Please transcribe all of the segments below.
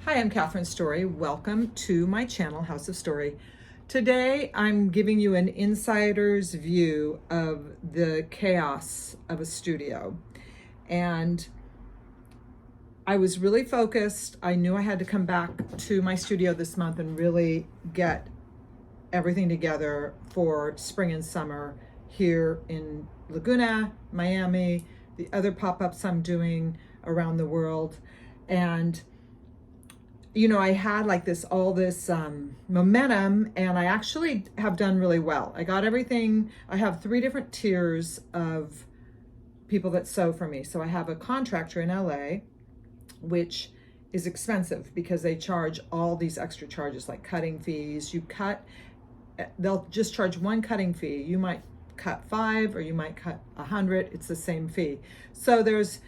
Hi, I'm Catherine Story. Welcome to my channel, House of Story. Today, I'm giving you an insider's view of the chaos of a studio. And I was really focused. I knew I had to come back to my studio this month and really get everything together for spring and summer here in Laguna, Miami, the other pop-ups I'm doing around the world. And you know, I had like all this momentum, and I actually have done really well. I got everything. I have 3 different tiers of people that sew for me. So I have a contractor in LA, which is expensive because they charge all these extra charges like cutting fees. They'll just charge one cutting fee. You might cut 5 or you might cut 100. It's the same fee. So there's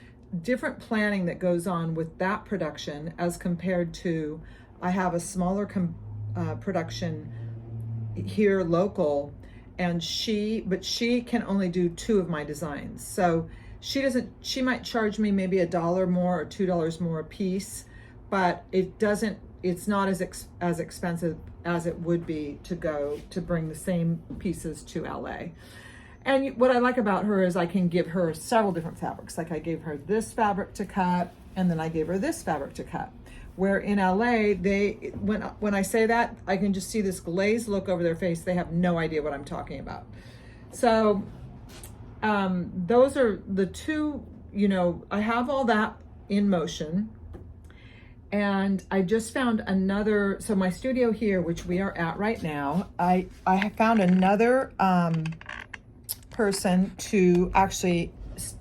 different planning that goes on with that production as compared to I have a smaller production here local, and she can only do 2 of my designs. So she might charge me maybe $1 more or $2 more a piece, but it's not as expensive as it would be to bring the same pieces to LA. And what I like about her is I can give her several different fabrics. Like I gave her this fabric to cut, and then I gave her this fabric to cut. Where in LA, when I say that, I can just see this glazed look over their face. They have no idea what I'm talking about. So those are the 2, I have all that in motion. And I just found so my studio here, which we are at right now, I have found another person to actually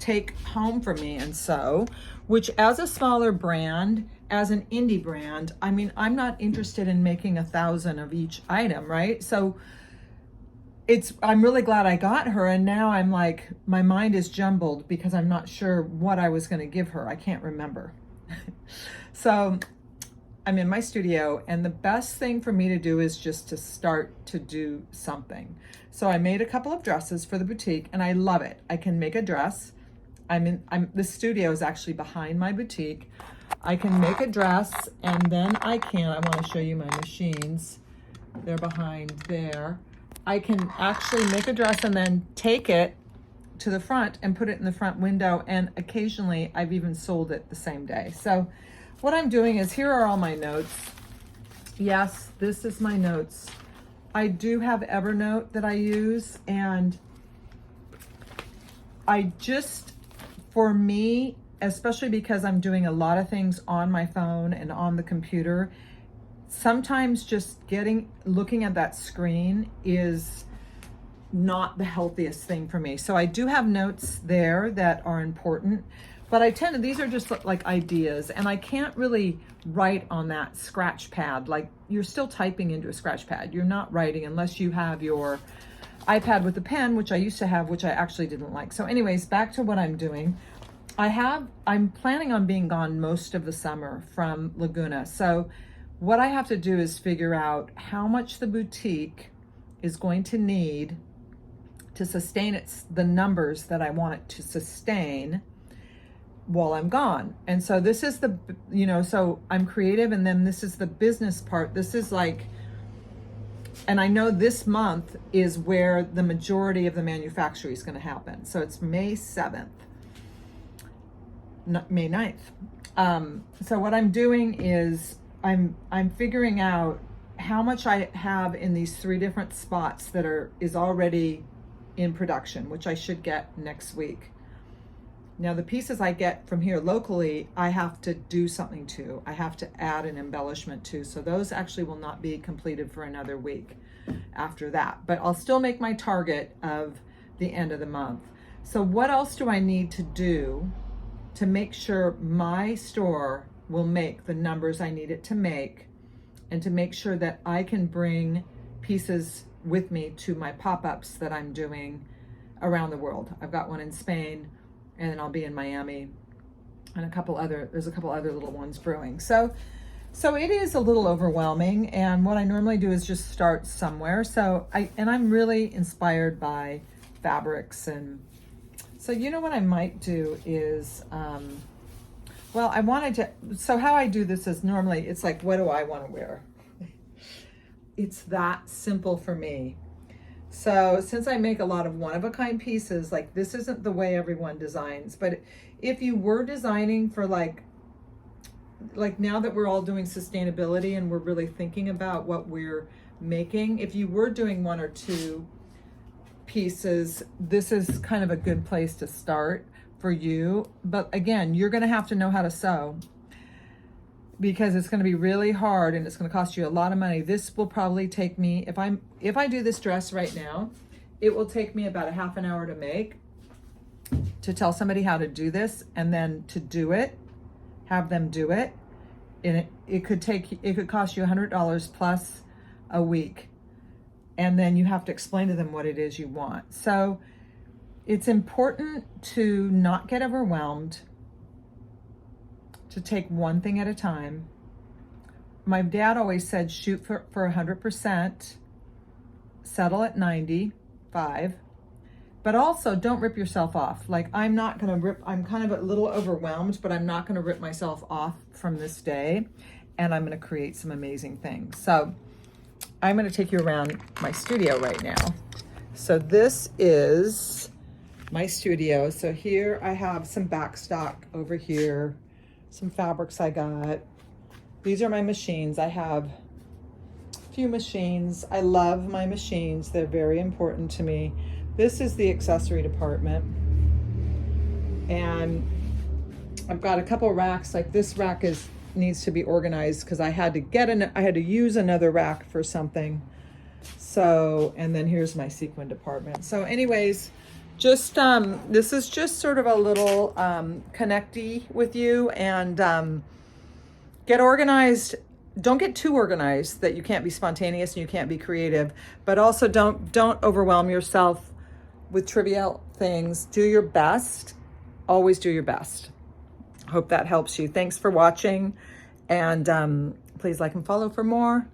take home for me and sew, which as a smaller brand, as an indie brand, I mean, I'm not interested in making 1,000 of each item, right? So I'm really glad I got her, and now I'm like, my mind is jumbled because I'm not sure what I was going to give her. I can't remember. So I'm in my studio, and the best thing for me to do is just to start to do something. So I made a couple of dresses for the boutique, and I love it. I can make a dress. The studio is actually behind my boutique. I can make a dress, and then I want to show you my machines. They're behind there. I can actually make a dress and then take it to the front and put it in the front window, and occasionally I've even sold it the same day. So what I'm doing is, here are all my notes. Yes, this is my notes. I do have Evernote that I use, and for me, especially because I'm doing a lot of things on my phone and on the computer, sometimes just looking at that screen is not the healthiest thing for me. So I do have notes there that are important, but these are just like ideas, and I can't really write on that scratch pad. Like, you're still typing into a scratch pad. You're not writing unless you have your iPad with a pen, which I used to have, which I actually didn't like. So anyways, back to what I'm doing. I'm planning on being gone most of the summer from Laguna. So what I have to do is figure out how much the boutique is going to need to sustain the numbers that I want it to sustain while I'm gone. And so this is so I'm creative, and then this is the business part. This is like, and I know this month is where the majority of the manufacturing is going to happen. So it's May 7th, May 9th. So what I'm doing is I'm figuring out how much I have in these 3 different spots that is already in production, which I should get next week. Now, the pieces I get from here locally, I have to do something to. I have to add an embellishment to. So those actually will not be completed for another week after that. But I'll still make my target of the end of the month. So what else do I need to do to make sure my store will make the numbers I need it to make, and to make sure that I can bring pieces with me to my pop-ups that I'm doing around the world? I've got one in Spain, and then I'll be in Miami, and there's a couple other little ones brewing. So it is a little overwhelming, and what I normally do is just start somewhere. I'm really inspired by fabrics, and so what I might do is Well, I wanted to, so how I do this is normally, it's like, what do I want to wear? It's that simple for me. So since I make a lot of one-of-a-kind pieces, like this isn't the way everyone designs, but if you were designing for like now that we're all doing sustainability and we're really thinking about what we're making, if you were doing one or two pieces, this is kind of a good place to start for you. But again, you're going to have to know how to sew, because it's going to be really hard and it's going to cost you a lot of money. This will probably take me, if I do this dress right now, it will take me about a half an hour to make, to tell somebody how to do this, and then to do it, have them do it. And it could cost you $100 plus a week. And then you have to explain to them what it is you want. So it's important to not get overwhelmed, to take one thing at a time. My dad always said, shoot for 100%, settle at 95, but also don't rip yourself off. Like I'm kind of a little overwhelmed, but I'm not gonna rip myself off from this day, and I'm gonna create some amazing things. So I'm gonna take you around my studio right now. So this is my studio. So here I have some backstock over here, some fabrics I got. These are my machines. I have a few machines. I love my machines. They're very important to me. This is the accessory department. And I've got a couple racks. Like this rack needs to be organized because I had to use another rack for something. So, and then here's my sequin department. So anyways, just this is just sort of a little connecty with you, and get organized. Don't get too organized that you can't be spontaneous and you can't be creative, but also don't overwhelm yourself with trivial things. Do your best. Always do your best. Hope that helps you. Thanks for watching, and please like and follow for more.